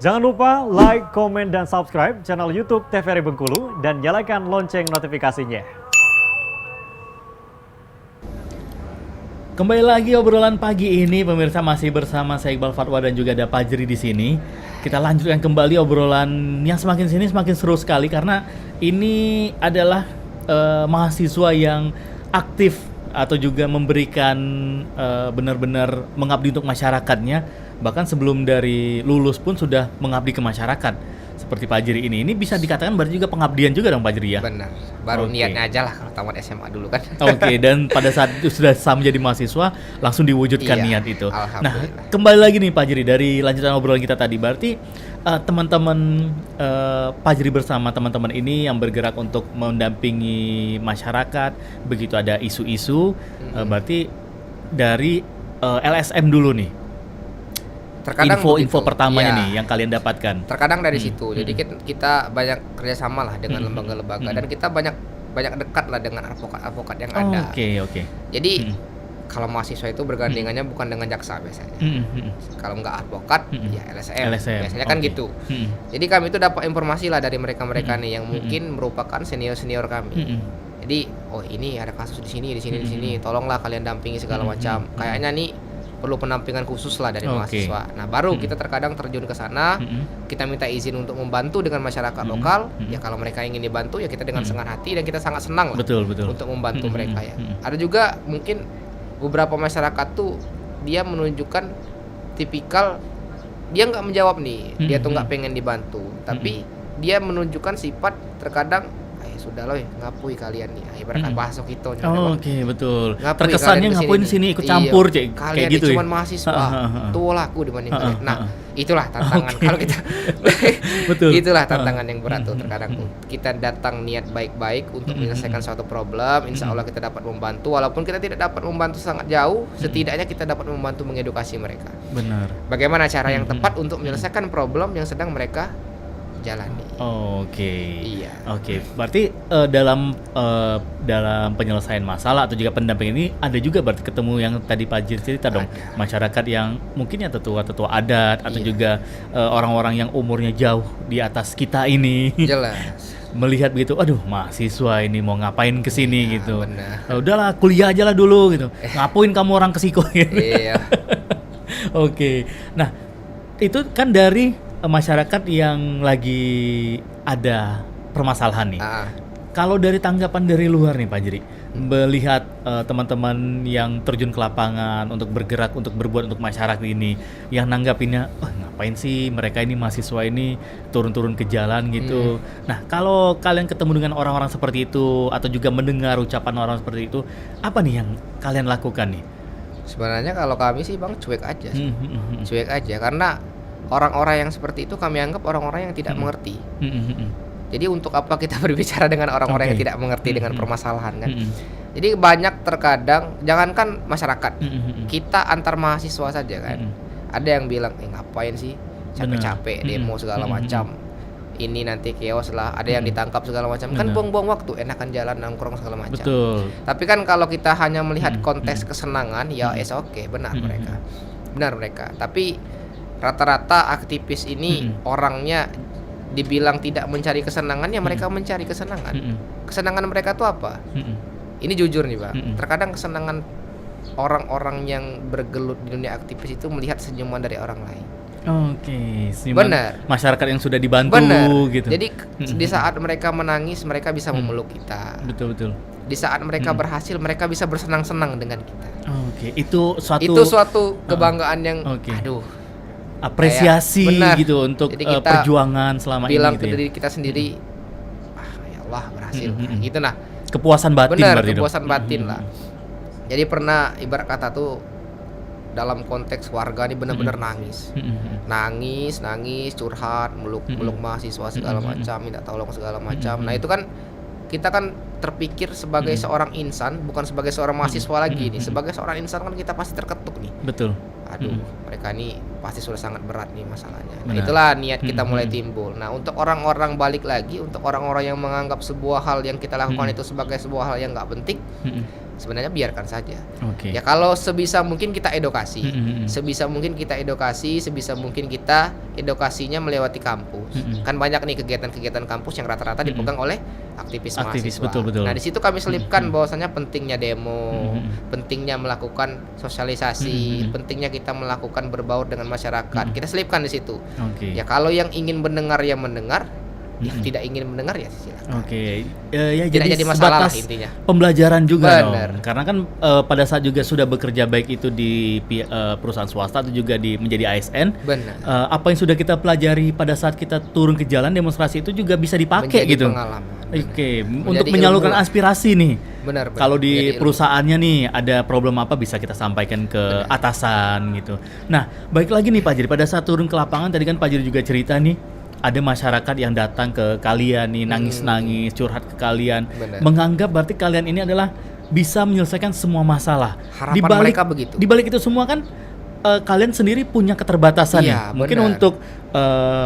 Jangan lupa like, komen, dan subscribe channel YouTube TVRI Bengkulu dan nyalakan lonceng notifikasinya. Kembali lagi obrolan pagi ini, pemirsa, masih bersama saya Iqbal Fatwa dan juga ada Fajri di sini. Kita lanjutkan kembali obrolan yang semakin sini semakin seru sekali karena ini adalah mahasiswa yang aktif atau juga memberikan benar-benar mengabdi untuk masyarakatnya. Bahkan sebelum dari lulus pun sudah mengabdi ke masyarakat seperti Pak Jiri ini. Ini bisa dikatakan berarti juga pengabdian juga dong Pak Jiri ya? Benar, baru niatnya aja lah kalau tamat SMA dulu kan. Oke, dan pada saat itu sudah menjadi mahasiswa langsung diwujudkan niat itu. Nah, kembali lagi nih Pak Jiri dari lanjutan obrolan kita tadi. Berarti teman-teman Pak Jiri bersama teman-teman ini yang bergerak untuk mendampingi masyarakat, begitu ada isu-isu, berarti dari LSM dulu nih. Terkadang info pertamanya nih yang kalian dapatkan. Terkadang dari situ. Jadi kita banyak kerjasama lah dengan lembaga-lembaga dan kita banyak dekat lah dengan advokat-advokat yang ada. Oke. Jadi kalau mahasiswa itu bergandengannya bukan dengan jaksa biasanya. Kalau nggak advokat ya LSM. Biasanya kan gitu. Jadi kami itu dapat informasi lah dari mereka-mereka nih yang mungkin merupakan senior-senior kami. Jadi ini ada kasus di sini. Tolonglah kalian dampingi segala macam. Kayaknya nih perlu penampingan khusus lah dari mahasiswa. Nah, baru kita terkadang terjun ke sana, kita minta izin untuk membantu dengan masyarakat lokal. Ya kalau mereka ingin dibantu ya kita dengan senang hati dan kita sangat senang lah betul. untuk membantu mereka ya. Ada juga mungkin beberapa masyarakat tuh dia menunjukkan tipikal dia nggak menjawab nih, dia tuh nggak pengen dibantu, tapi dia menunjukkan sifat terkadang sudah loh ngapui kalian nih, ibaratkan bahasa kita Oke, betul. Terkesannya ngapuin sini ikut campur kayak gitu cuman mahasiswa tua laku dibanding kalian. Nah, itulah tantangan kalau kita betul. Itulah tantangan yang berat tuh terkadang tuh. Kita datang niat baik-baik untuk menyelesaikan suatu problem, insya Allah kita dapat membantu, walaupun kita tidak dapat membantu sangat jauh, setidaknya kita dapat membantu mengedukasi mereka. Benar. Bagaimana cara yang tepat untuk menyelesaikan problem yang sedang mereka jalani. Iya. Oke. Berarti dalam penyelesaian masalah atau juga pendampingan ini ada juga berarti ketemu yang tadi Pak Jir cerita dong, masyarakat yang mungkin ya tetua adat atau juga orang-orang yang umurnya jauh di atas kita ini. Jelas. Melihat begitu, aduh mahasiswa ini mau ngapain kesini gitu. Udahlah kuliah aja lah dulu gitu. Ngapain kamu orang kesiko gitu. Iya. Oke. Nah, itu kan dari masyarakat yang lagi ada permasalahan nih. Kalau dari tanggapan dari luar nih Pak Jiri, melihat teman-teman yang terjun ke lapangan untuk bergerak, untuk berbuat untuk masyarakat ini, yang nanggapinnya, ngapain sih mereka ini mahasiswa ini turun-turun ke jalan gitu. Nah, kalau kalian ketemu dengan orang-orang seperti itu atau juga mendengar ucapan orang seperti itu, apa nih yang kalian lakukan nih? Sebenarnya kalau kami sih Bang cuek aja sih. Cuek aja karena orang-orang yang seperti itu kami anggap orang-orang yang tidak mengerti. Jadi untuk apa kita berbicara dengan orang-orang yang tidak mengerti dengan permasalahan kan? Jadi banyak terkadang, jangankan masyarakat, kita antar mahasiswa saja kan. Ada yang bilang, ngapain sih capek-capek demo segala macam. Ini nanti chaos lah, ada yang ditangkap segala macam. Kan buang-buang waktu, enakan jalan nongkrong segala macam. Betul. Tapi kan kalau kita hanya melihat konteks kesenangan, ya benar mereka. Tapi rata-rata aktivis ini orangnya dibilang tidak mencari kesenangan, ya mereka mencari kesenangan. Kesenangan mereka tuh apa? Ini jujur nih Bang, terkadang kesenangan orang-orang yang bergelut di dunia aktivis itu melihat senyuman dari orang lain. Benar. Masyarakat yang sudah dibantu gitu. Jadi di saat mereka menangis, mereka bisa memeluk kita. Betul. Di saat mereka berhasil, mereka bisa bersenang-senang dengan kita. Itu suatu kebanggaan yang apresiasi gitu untuk perjuangan selama ini. Bilang ke diri kita sendiri, ya Allah berhasil. Gitu nah. Kepuasan batin berarti. Kepuasan batin lah. Jadi pernah ibarat kata tuh dalam konteks warga ini benar-benar nangis, curhat, meluk mahasiswa segala macam, minta tolong segala macam. Nah itu kan kita kan terpikir sebagai seorang insan, bukan sebagai seorang mahasiswa lagi nih. Sebagai seorang insan kan kita pasti terketuk nih. Betul. Mereka nih pasti sudah sangat berat nih masalahnya. Nah, Benar. itulah niat kita mulai timbul. Nah, untuk orang-orang balik lagi, untuk orang-orang yang menganggap sebuah hal yang kita lakukan itu sebagai sebuah hal yang nggak penting, sebenarnya biarkan saja. Oke. Ya kalau sebisa mungkin kita edukasi, sebisa mungkin kita edukasinya melewati kampus. Kan banyak nih kegiatan-kegiatan kampus yang rata-rata dipegang oleh aktivis mahasiswa. Betul. Nah di situ kami selipkan bahwasanya pentingnya demo, pentingnya melakukan sosialisasi, pentingnya kita melakukan berbaur dengan masyarakat. Kita selipkan di situ. Oke. Ya kalau yang ingin mendengar ya mendengar, yang tidak ingin mendengar ya silakan. Oke, ya Tidak jadi masalah lah sebatas intinya. pembelajaran juga Benar. dong. Karena kan pada saat juga sudah bekerja baik itu di perusahaan swasta atau juga menjadi ASN. Benar. Apa yang sudah kita pelajari pada saat kita turun ke jalan demonstrasi itu juga bisa dipakai Menjadi gitu. pengalaman. Oke, untuk Menjadi menyalurkan ilmu. aspirasi nih. Benar. Kalau di Menjadi ilmu. perusahaannya nih ada problem apa bisa kita sampaikan ke atasan gitu. Nah, baik lagi nih Pak Jiri, pada saat turun ke lapangan tadi kan Pak Jiri juga cerita nih ada masyarakat yang datang ke kalian nih nangis-nangis, curhat ke kalian, Benar. menganggap berarti kalian ini adalah bisa menyelesaikan semua masalah. Harapan mereka begitu. Di balik itu semua kan kalian sendiri punya keterbatasan Iya, nih. Mungkin benar. untuk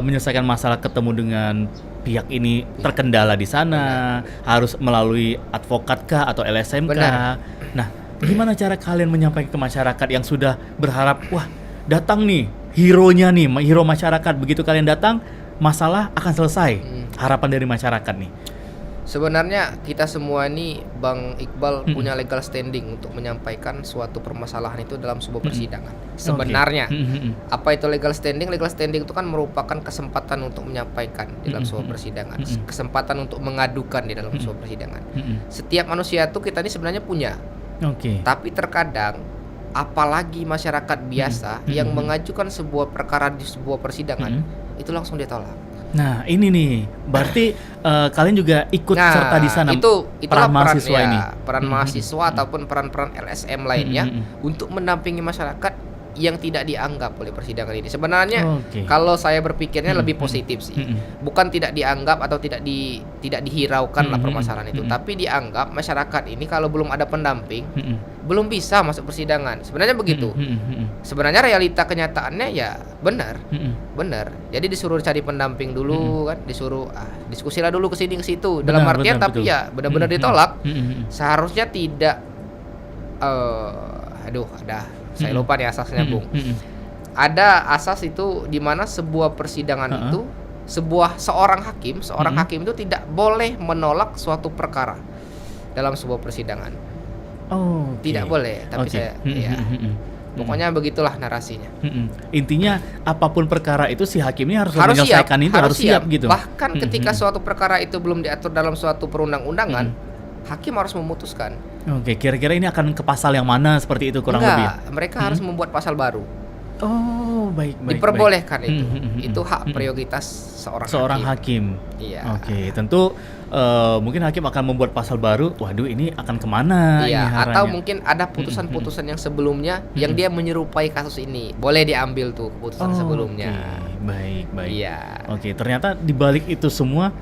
menyelesaikan masalah ketemu dengan pihak ini terkendala di sana, harus melalui advokat kah atau LSM kah. Benar. Nah, gimana cara kalian menyampaikan ke masyarakat yang sudah berharap, wah, datang nih hero-nya nih, hero masyarakat, begitu kalian datang, masalah akan selesai. Harapan dari masyarakat nih. Sebenarnya kita semua ini Bang Iqbal punya legal standing untuk menyampaikan suatu permasalahan itu dalam sebuah persidangan. Sebenarnya apa itu legal standing? Legal standing itu kan merupakan kesempatan untuk menyampaikan di dalam sebuah persidangan, kesempatan untuk mengadukan di dalam sebuah persidangan. Setiap manusia itu kita ini sebenarnya punya. Oke. Tapi terkadang apalagi masyarakat biasa yang mengajukan sebuah perkara di sebuah persidangan itu langsung ditolak. Nah, ini nih, berarti kalian juga ikut serta di sana. Itulah peran mahasiswa ya, ini. peran mahasiswa ataupun peran-peran LSM lainnya untuk mendampingi masyarakat yang tidak dianggap oleh persidangan ini. Sebenarnya kalau saya berpikirnya lebih positif sih. Bukan tidak dianggap atau tidak dihiraukan lah permasalahan itu, tapi dianggap masyarakat ini kalau belum ada pendamping belum bisa masuk persidangan. Sebenarnya begitu. Sebenarnya realita kenyataannya ya benar. Jadi disuruh cari pendamping dulu kan, disuruh diskusilah dulu ke sini ke situ. Dalam artian tapi betul. ya benar-benar ditolak. Seharusnya tidak saya lupa nih asasnya, Bung. Ada asas itu di mana sebuah persidangan itu seorang hakim itu tidak boleh menolak suatu perkara dalam sebuah persidangan. Tidak boleh, tapi pokoknya begitulah narasinya. Intinya apapun perkara itu si hakimnya harus menyelesaikan itu, harus siap gitu. Bahkan ketika suatu perkara itu belum diatur dalam suatu perundang-undangan, hakim harus memutuskan. Oke, kira-kira ini akan ke pasal yang mana seperti itu kurang lebih? Mereka harus membuat pasal baru. Oh, baik. Diperbolehkan itu. Itu hak prioritas seorang hakim. Iya. Oke, tentu mungkin hakim akan membuat pasal baru. Waduh, ini akan kemana? Iya. Ini Atau mungkin ada putusan-putusan yang sebelumnya yang dia menyerupai kasus ini. Boleh diambil tuh keputusan sebelumnya. Baik. Iya. Oke, ternyata dibalik itu semua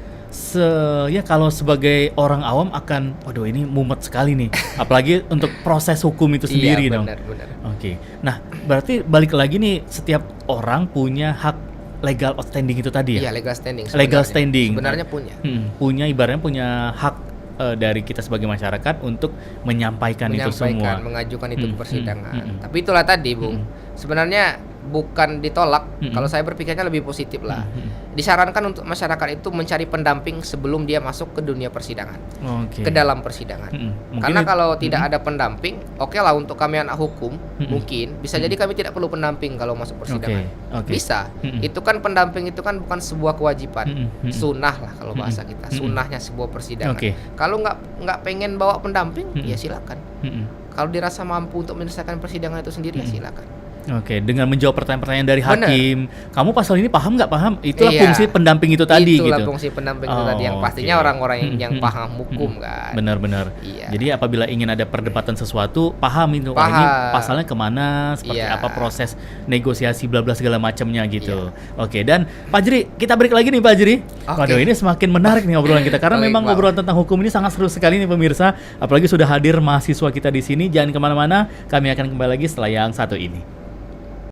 ya kalau sebagai orang awam akan, waduh ini mumet sekali nih, apalagi untuk proses hukum itu sendiri dong. Benar. Oke, nah berarti balik lagi nih, setiap orang punya hak legal standing itu tadi ya? Iya, legal standing. Legal standing. Sebenarnya punya. Ibaratnya punya hak dari kita sebagai masyarakat untuk menyampaikan itu semua. Mengajukan itu ke persidangan. Tapi itulah tadi, Bung. Sebenarnya bukan ditolak. Kalau saya berpikirnya lebih positif lah. Disarankan untuk masyarakat itu mencari pendamping sebelum dia masuk ke dunia persidangan, ke dalam persidangan. Karena kalau tidak ada pendamping, oke lah untuk kami anak hukum mungkin bisa jadi kami tidak perlu pendamping kalau masuk persidangan. Bisa. Itu kan pendamping itu kan bukan sebuah kewajiban, sunnah lah kalau bahasa kita. Sunnahnya sebuah persidangan. Kalau nggak pengen bawa pendamping, ya silakan. Kalau dirasa mampu untuk menyelesaikan persidangan itu sendiri, ya silakan. Oke, dengan menjawab pertanyaan-pertanyaan dari hakim, kamu pasal ini paham nggak paham? Itulah fungsi pendamping itu tadi Itulah gitu. fungsi pendamping itu tadi yang pastinya orang-orang yang paham hukum kan. Benar-benar. Iya. Jadi apabila ingin ada perdebatan sesuatu, paham itu. Oh, ini pasalnya kemana, seperti apa proses negosiasi bla bla segala macamnya gitu. Oke, dan Pak Jiri, kita break lagi nih Pak Jiri. Waduh, ini semakin menarik nih obrolan kita karena memang obrolan tentang hukum ini sangat seru sekali nih pemirsa. Apalagi sudah hadir mahasiswa kita di sini. Jangan kemana-mana, kami akan kembali lagi setelah yang satu ini.